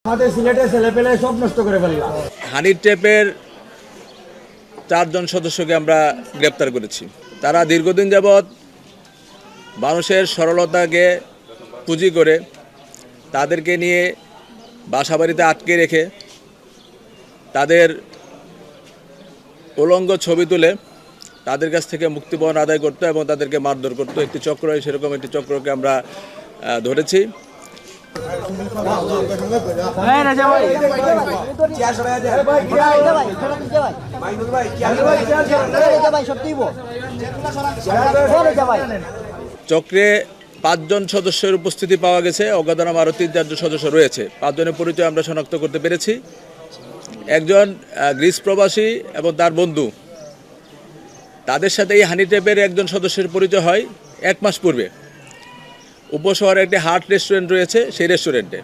আমাদের সিলেটের ছেলেপেলে সব নষ্ট করে ফেললাম। হানি ট্র্যাপের 4 জন সদস্যকে আমরা গ্রেপ্তার করেছি। তারা দীর্ঘদিন যাবৎ মানুষের সরলতাকে পুঁজি করে তাদেরকে নিয়ে বাসাবাড়িতে আটকে রেখে তাদের উলঙ্গ ছবি তুলে তাদের কাছ থেকে মুক্তিপণ আদায় করতো এবং তাদেরকে মারধর করতো। একটি চক্র, সেরকম একটি চক্রকে আমরা ধরেছি। চক্রে 5 জন সদস্যের উপস্থিতি পাওয়া গেছে। অজ্ঞাতনামা আরও 3-4 জন সদস্য রয়েছে। 5 জনের পরিচয় আমরা শনাক্ত করতে পেরেছি। একজন গ্রিস প্রবাসী এবং তার বন্ধু, তাদের সাথে এই হানি ট্র্যাপের একজন সদস্যের পরিচয় হয় 1 মাস পূর্বে। উপশহরে একটি হার্ট রেস্টুরেন্ট রয়েছে, সেই রেস্টুরেন্টে।